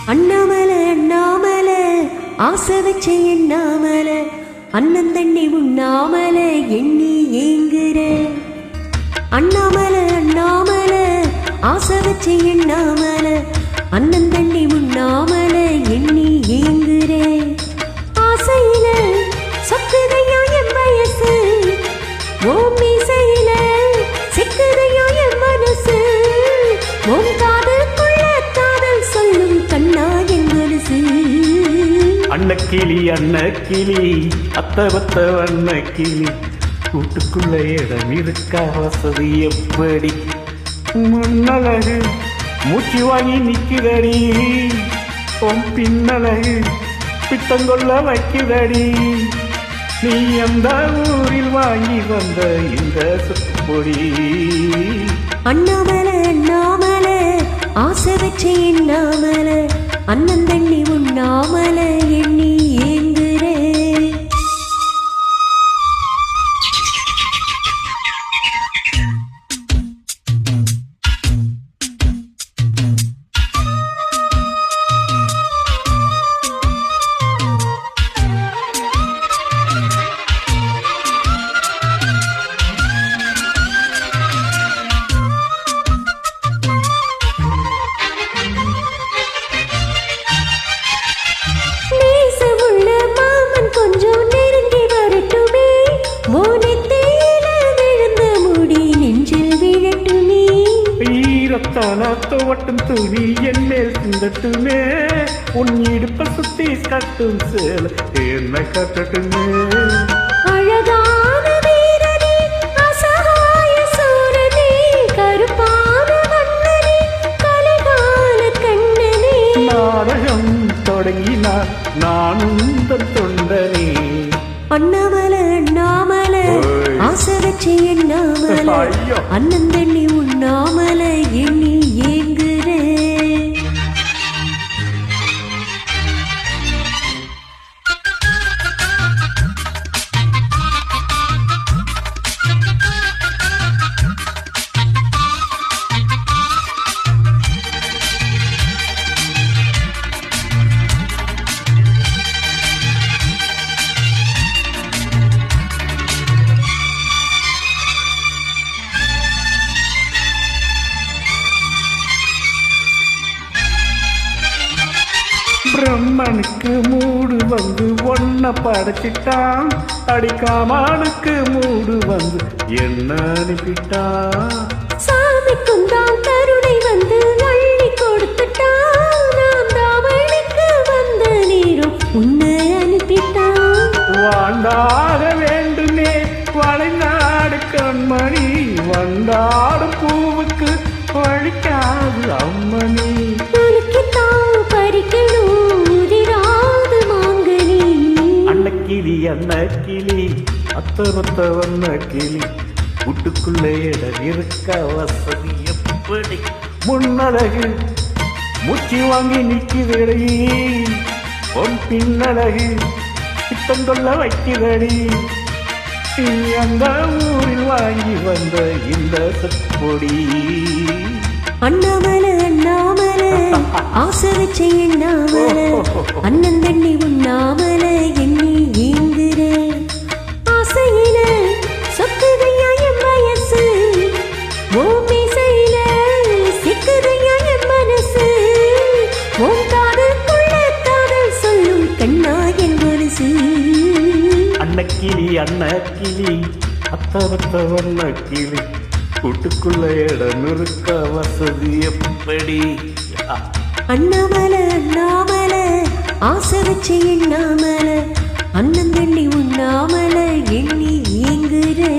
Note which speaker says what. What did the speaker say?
Speaker 1: அண்ணாமல அண்ணாமல ஆசை வச்ச எண்ணாமல அண்ணன் தண்ணி உண்ணாமல எண்ணி ஏங்குற அண்ணாமல அண்ணாமல ஆசை வச்ச எண்ணாமல அண்ணன் தண்ணி உண்ணாமல எண்ணி ஏங்குற ஆசையில சொக்குதையா என் வயசு ஓம் மீசையில சிக்குதையா என் மனசு ஓம் காதுக்குள்ள காதல் சொல்லும் கண்ணா என் மனசு
Speaker 2: அன்னக்கிளி அன்னக்கிளி அத்தவத்த வண்ணக்கிளி கூட்டுக்குள்ள இடம் இருக்கா வசதி எப்படி முன்னழகு மூச்சு வாங்கி நிக்குதடி உன் பின்னழகு பித்தங்கொள்ள வைக்குதடி நீ எந்த ஊரில் வாங்கி வந்த இந்த சுப்பொடி
Speaker 1: அண்ணாமல அண்ணாமல ஆசை வச்ச எண்ணாமல அண்ணன் தண்ணி உண்ணாமல எண்ணி ஏங்குறே
Speaker 2: தோட்டம் துணி என் மேல் சிந்தட்டுமே உன் இடுப்ப சுத்தி கட்டும் சேல என்ன கட்டட்டுமே
Speaker 1: அழகான வீரனே அசகாய சூரனே கருப்பான வண்ணனே கலைகால கண்ணனே
Speaker 2: நாடகம் தொடங்கினார் நானும் தொண்டனே
Speaker 1: அண்ணாமல அண்ணாமல ஆசை வச்ச எண்ணாமல அண்ணன் தண்ணி உண்ணாமல எண்ணி ஏங்குறே
Speaker 2: பிரம்மனுக்கு மூடு வந்து ஒன்ன படைச்சிட்டான் அடிக்காமனுக்கு மூடு வந்து என்ன அனுப்பிட்டான்
Speaker 1: சாமிக்கும் தான் கருணை வந்து அள்ளி கொடுத்துட்டான் நாம் தாவணிக்கு வந்த நீரும் உன்னை அனுப்பிட்டான்
Speaker 2: வாண்டாக வேண்டுமே வளைநாடு கண்மணி வண்டாடு பூவுக்கு வழிக்காது அம்மணி அன்னக்கிளி அத்தவத்த வண்ணக்கிளி வீட்டுக்குள்ளே இடம் இருக்க வசதி எப்படி முன்னழகு மூச்சு வாங்கி நிற்கிறடி உன் பின்னழகு பித்தங்கொள்ள வைக்கிறடி நீ அந்த ஊரில் வாங்கி வந்த இந்த சொப்பொடி
Speaker 1: அண்ணாமல அண்ணாமல ஆசை வச்ச எண்ணாமல அண்ணன் தண்ணி உண்ணாமல எண்ணி ஏங்குறே ஆசையில சொக்குதையா என் வயசு ஓம் மீசையில சிக்குதையா என் மனசு ஓம் காதுக்குள்ள காதல் சொல்லும் கண்ணா என் மனசு
Speaker 2: அன்னக்கிளி அன்னக்கிளி அத்தவத்த வண்ணக்கிளி கூட்டுக்குள்ள இடம் இருக்க வசதி எப்படி
Speaker 1: அண்ணாமல அண்ணாமல ஆசை வச்ச எண்ணாமல அண்ணன் தண்ணி உண்ணாமல எண்ணி ஏங்குறே